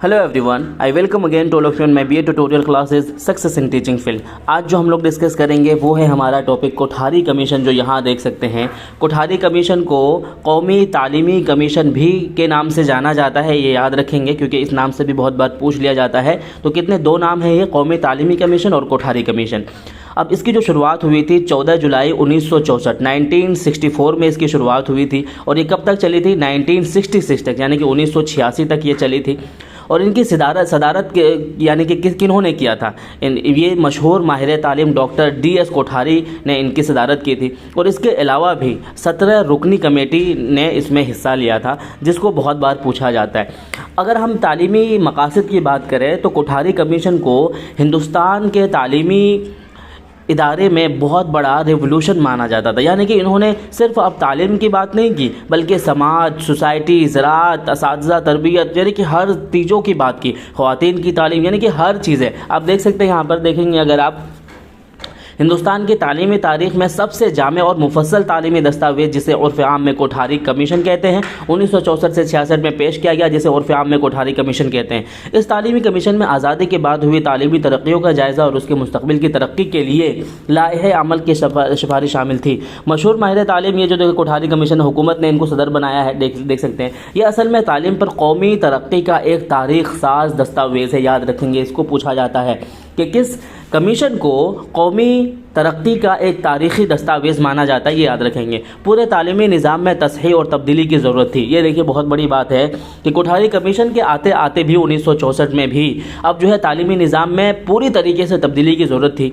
Hello everyone, I welcome again to all of you in my BA tutorial classes success in teaching field. आज जो हम लोग discuss करेंगे वो है हमारा टॉपिक कोठारी कमीशन। जो यहाँ देख सकते हैं, कोठारी कमीशन को कौमी तालीमी कमीशन भी के नाम से जाना जाता है। ये याद रखेंगे क्योंकि इस नाम से भी बहुत बार पूछ लिया जाता है। तो कितने दो नाम हैं ये, कौमी तालीमी कमीशन और कोठारी कमीशन। अब इसकी जो शुरुआत हुई थी 14 जुलाई 1964 1964 में इसकी शुरुआत हुई थी और ये कब तक चली थी, 1966 तक, यानी कि 1986 तक ये चली थी। और इनकी सदारत यानी कि किन्होंने किया था, ये मशहूर माहिर तालीम डॉक्टर DS कोठारी ने इनकी सदारत की थी। और इसके अलावा भी 17 रुकनी कमेटी ने इसमें हिस्सा लिया था, जिसको बहुत बार पूछा जाता है। अगर हम तालीमी मकासद की बात करें तो कोठारी कमीशन को हिंदुस्तान के तालीमी इदारे में बहुत बड़ा रिवोल्यूशन माना जाता था। यानी कि इन्होंने सिर्फ अब तालीम की बात नहीं की, बल्कि समाज, सोसाइटी, ज़राअत, असातिज़ा, तरबियत, यानी कि हर चीज़ों की बात की। ख़वातीन की तालीम, यानी कि हर चीज़ें आप देख सकते हैं। यहाँ पर देखेंगे अगर आप, हिंदुस्तान की तालीमी तारीख़ में सबसे जामे और मुफस्सल तालीमी दस्तावेज़ जिसे उर्फ़ आम में कोठारी कमीशन कहते हैं, 1964 से 66 में पेश किया गया, जिसे उर्फ़ आम में कोठारी कमीशन कहते हैं। इस तालीमी कमीशन में आज़ादी के बाद हुई तालीमी तरक्कियों का जायज़ा और उसके मुस्तक़बिल की तरक्की के लिए लाहे अमल की सिफारिश शामिल थी। मशहूर माहिर तालीम ये जो कोठारी कमीशन हुकूमत ने इनको सदर बनाया है, देख सकते हैं। ये असल में तालीम पर कौमी तरक्की का एक तारीख़ साज दस्तावेज़ है। याद रखेंगे, इसको पूछा जाता है कि किस कमीशन को कौमी तरक्की का एक तारीख़ी दस्तावेज़ माना जाता है। ये याद रखेंगे। पूरे तालीमी निज़ाम में तस्हीह और तब्दीली की ज़रूरत थी। ये देखिए, बहुत बड़ी बात है कि कोठारी कमीशन के आते आते भी 1964 में भी अब जो है तालीमी निज़ाम में पूरी तरीके से तब्दीली की ज़रूरत थी।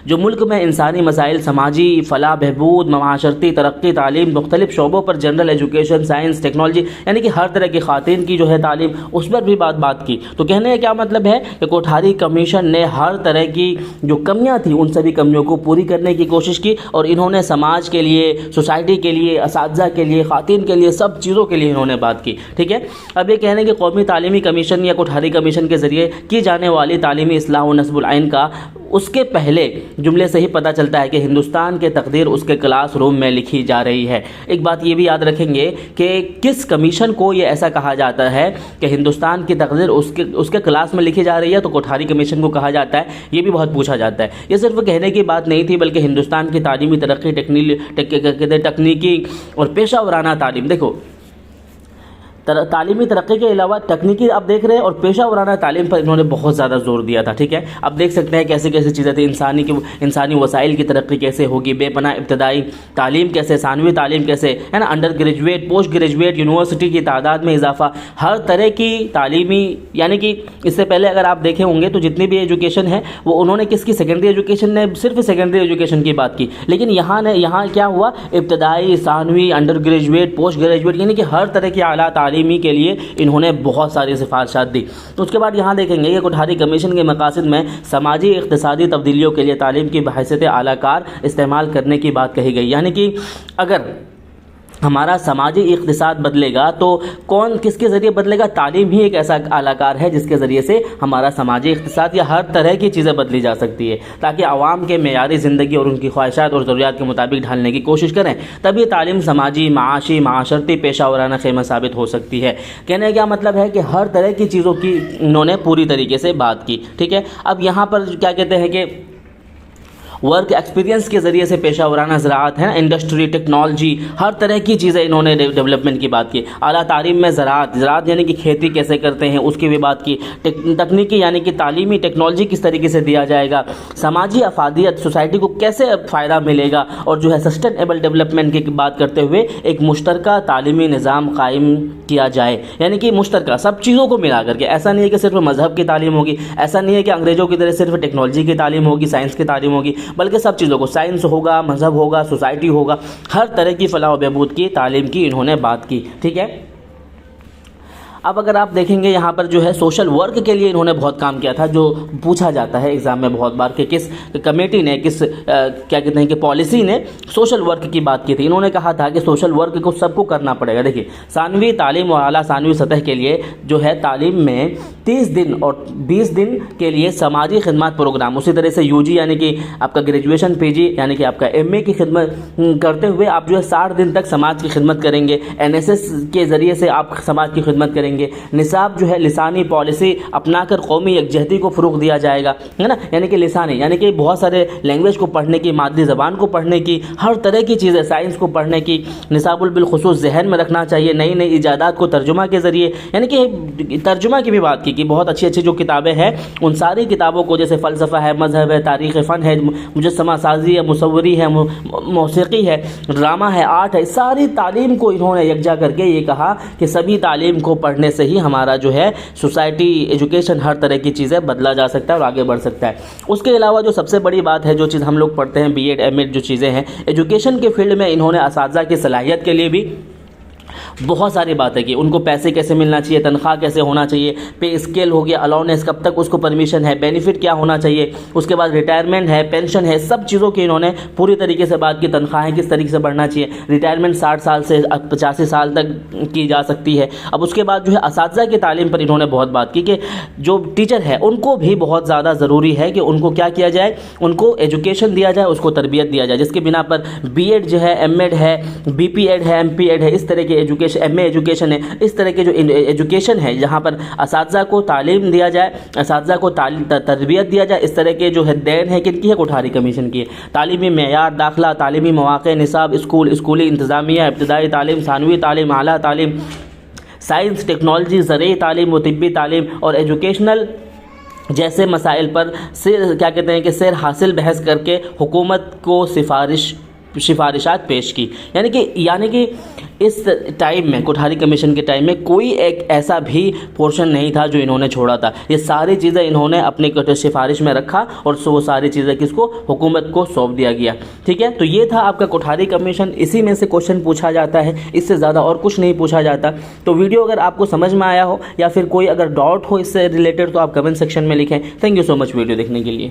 जो मुल्क में इंसानी मसाइल, समाजी फलाह बहबूद, माशरती तरक्की, तालीम, मुख्तलिफ शोबों पर, जनरल एजुकेशन, साइंस, टेक्नोलॉजी, यानी कि हर तरह की ख़वातीन की जो है तालीम, उस पर भी बात की। तो कहने का क्या मतलब है कि कोठारी कमीशन ने हर तरह की जो कमियां थी उन सभी कमियों को पूरी करने की कोशिश की और इन्होंने समाज के लिए, सोसाइटी के लिए, असातिज़ा के लिए, ख़वातीन के लिए, सब चीज़ों के लिए इन्होंने बात की। ठीक है। अब ये कहने कि कौमी तालीमी कमीशन या कोठारी कमीशन के ज़रिए की जाने वाली तालीमी इस्लाह व नस्बुल आइन का, उसके पहले जुमले से ही पता चलता है कि हिंदुस्तान के तकदीर उसके क्लास रूम में लिखी जा रही है। एक बात ये भी याद रखेंगे कि किस कमीशन को ये ऐसा कहा जाता है कि हिंदुस्तान की तकदीर उसके क्लास में लिखी जा रही है, तो कोठारी कमीशन को कहा जाता है। ये भी बहुत पूछा जाता है। ये सिर्फ कहने की बात नहीं थी, बल्कि हिंदुस्तान की तालीमी तरक्की, तकनीकी और पेशा वराना तालीम, देखो तालीमी तरक्की के अलावा तकनीकी आप देख रहे हैं और पेशा वराना तालीम पर इन्होंने बहुत ज़्यादा जोर दिया था। ठीक है। अब देख सकते हैं कैसे कैसे चीज़ें थी, इंसानी वसाइल की तरक्की कैसे होगी, बेपनाह इब्तदाई तालीम कैसे, सानवी तालीम कैसे, है ना, under graduate, post graduate, university की तादाद में इजाफा, हर तरह की तालीमी, यानी कि इससे पहले अगर आप देखे होंगे तो जितनी भी एजुकेशन है वो उन्होंने किसकी, सेकेंडरी एजुकेशन ने सिर्फ सेकेंडरी एजुकेशन की बात की। लेकिन यहाँ क्या हुआ, इब्तदाई, सानवी, अंडर ग्रेजुएट, पोस्ट ग्रेजुएट, यानी कि हर तरह की आला तालीमी के लिए इन्होंने बहुत सारी सिफारिशात दी। तो उसके बाद यहाँ देखेंगे कि कोठारी कमीशन के मकासद में समाजी इक़्तिसादी तब्दीलियों के लिए तालीम की बहैसियत आलाकार इस्तेमाल करने की बात कही गई। यानी कि अगर हमारा समाजी इक़्तिसाद बदलेगा तो कौन किसके ज़रिए बदलेगा, तालीम ही एक ऐसा आलाकार है जिसके ज़रिए से हमारा समाजी इक़्तिसाद या हर तरह की चीज़ें बदली जा सकती है, ताकि आवाम के मेयारी ज़िंदगी और उनकी ख्वाहिशात और ज़रूरियात के मुताबिक ढालने की कोशिश करें। तभी तालीम समाजी, माशी, माशरती, पेशा वराना ख़ीमा साबित हो सकती है। कहने का क्या मतलब है कि हर तरह की चीज़ों की इन्होंने पूरी तरीके से बात की। ठीक है। अब यहाँ पर क्या कहते हैं कि वर्क एक्सपीरियंस के ज़रिए से पेशा वराना ज़राअत है, इंडस्ट्री, टेक्नोलॉजी, हर तरह की चीज़ें इन्होंने डेवलपमेंट की बात की। आला तालीम में ज़राअत यानी कि खेती कैसे करते हैं उसकी भी बात की। तकनीकी यानी कि तालीमी टेक्नोलॉजी किस तरीके से दिया जाएगा, समाजी अफादियत, सोसाइटी को कैसे फ़ायदा मिलेगा, और जो है सस्टेनेबल डेवलपमेंट की बात करते हुए एक मुश्तरका तालीमी निज़ाम कायम किया जाए। यानी कि मुश्तरका सब चीज़ों को मिला करके, ऐसा नहीं है कि सिर्फ मज़हब की तालीम होगी, ऐसा नहीं है कि अंग्रेज़ों की तरह सिर्फ टेक्नोलॉजी की तालीम होगी, साइंस की तालीम होगी, बल्कि सब चीज़ों को, साइंस होगा, मज़हब होगा, सोसाइटी होगा, हर तरह की फलाह व बहबूद की तालीम की इन्होंने बात की। ठीक है। अब अगर आप देखेंगे यहाँ पर जो है सोशल वर्क के लिए इन्होंने बहुत काम किया था, जो पूछा जाता है एग्ज़ाम में बहुत बार कि किस कमेटी ने, किस क्या कहते हैं कि पॉलिसी ने सोशल वर्क की बात की थी। इन्होंने कहा था कि सोशल वर्क को सबको करना पड़ेगा। देखिए, सानवी तालीम और आला सानवी सतह के लिए जो है तालीम में 30 दिन और 20 दिन के लिए समाजी खिदमत प्रोग्राम, उसी तरह से यूजी यानी कि आपका ग्रेजुएशन, पीजी यानी कि आपका एमए की खिदमत करते हुए आप जो है 60 दिन तक समाज की खिदमत करेंगे। एनएसएस के ज़रिए से आप समाज की खिदमत करेंगे। کریں گے. نصاب جو ہے لسانی پالیسی اپنا کر قومی یکجہتی کو فروغ دیا جائے گا, ہے نا, یعنی کہ لسانی یعنی کہ بہت سارے لینگویج کو پڑھنے کی, مادری زبان کو پڑھنے کی, ہر طرح کی چیزیں, سائنس کو پڑھنے کی. نصاب بالخصوص ذہن میں رکھنا چاہیے نئی نئی ایجادات کو ترجمہ کے ذریعے, یعنی کہ ترجمہ کی بھی بات کی کہ بہت اچھی اچھی جو کتابیں ہیں ان ساری کتابوں کو, جیسے فلسفہ ہے, مذہب ہے, تاریخ فن ہے, مجسمہ سازی ہے, مصوری ہے, موسیقی ہے, ڈرامہ ہے, آرٹ ہے, ساری تعلیم کو انہوں نے یکجا کر کے یہ کہا کہ سبھی تعلیم کو پڑھنے سے ہی ہمارا جو ہے سوسائٹی, ایجوکیشن, ہر طرح کی چیزیں بدلا جا سکتا ہے اور آگے بڑھ سکتا ہے. اس کے علاوہ جو سب سے بڑی بات ہے, جو چیز ہم لوگ پڑھتے ہیں, بی ایڈ ایم ایڈ جو چیزیں ہیں ایجوکیشن کے فیلڈ میں, انہوں نے اساتذہ کی صلاحیت کے لیے بھی بہت ساری باتیں کی. ان کو پیسے کیسے ملنا چاہیے, تنخواہ کیسے ہونا چاہیے, پے اسکیل ہو گیا, الاؤنس کب تک اس کو پرمیشن ہے, بینیفٹ کیا ہونا چاہیے, اس کے بعد ریٹائرمنٹ ہے, پینشن ہے, سب چیزوں کی انہوں نے پوری طریقے سے بات کی. تنخواہیں کس طریقے سے بڑھنا چاہیے, ریٹائرمنٹ 60 سال سے 85 سال تک کی جا سکتی ہے. اب اس کے بعد جو ہے اساتذہ کی تعلیم پر انہوں نے بہت بات کی کہ جو ٹیچر ہے ان کو بھی بہت زیادہ ضروری ہے کہ ان کو کیا کیا جائے, ان کو ایجوکیشن دیا جائے, اس کو تربیت دیا جائے, جس کے بنا پر بی ایڈ جو ہے, ایم ایڈ ہے, بی پی ایڈ ہے, ایم پی ایڈ ہے, اس طرح کے ایجوکیشن, ایم اے ایجوکیشن ہے, اس طرح کے جو ایجوکیشن ہے جہاں پر اساتذہ کو تعلیم دیا جائے, اساتذہ کو تربیت دیا جائے. اس طرح کے جو ہے دین ہے کن کی ہے, کوٹھاری کمیشن کی ہے. تعلیمی معیار, داخلہ, تعلیمی مواقع, نصاب, اسکولی انتظامیہ, ابتدائی تعلیم, ثانوی تعلیم, اعلیٰ تعلیم, سائنس, ٹیکنالوجی, زرعی تعلیم و طبی تعلیم اور ایجوکیشنل جیسے مسائل پر کیا کہتے ہیں کہ سیر حاصل بحث کر کے حکومت کو سفارشات پیش کی. یعنی کہ اس ٹائم میں, کوٹھاری کمیشن کے ٹائم میں کوئی ایک ایسا بھی پورشن نہیں تھا جو انہوں نے چھوڑا تھا. یہ ساری چیزیں انہوں نے اپنی سفارش میں رکھا اور وہ ساری چیزیں کس کو, حکومت کو سونپ دیا گیا. ٹھیک ہے, تو یہ تھا آپ کا کوٹھاری کمیشن. اسی میں سے کوشچن پوچھا جاتا ہے, اس سے زیادہ اور کچھ نہیں پوچھا جاتا. تو ویڈیو اگر آپ کو سمجھ میں آیا ہو یا پھر کوئی اگر ڈاؤٹ ہو اس سے ریلیٹڈ تو آپ کمنٹ سیکشن میں لکھیں. Thank you so much video دیکھنے کے لیے.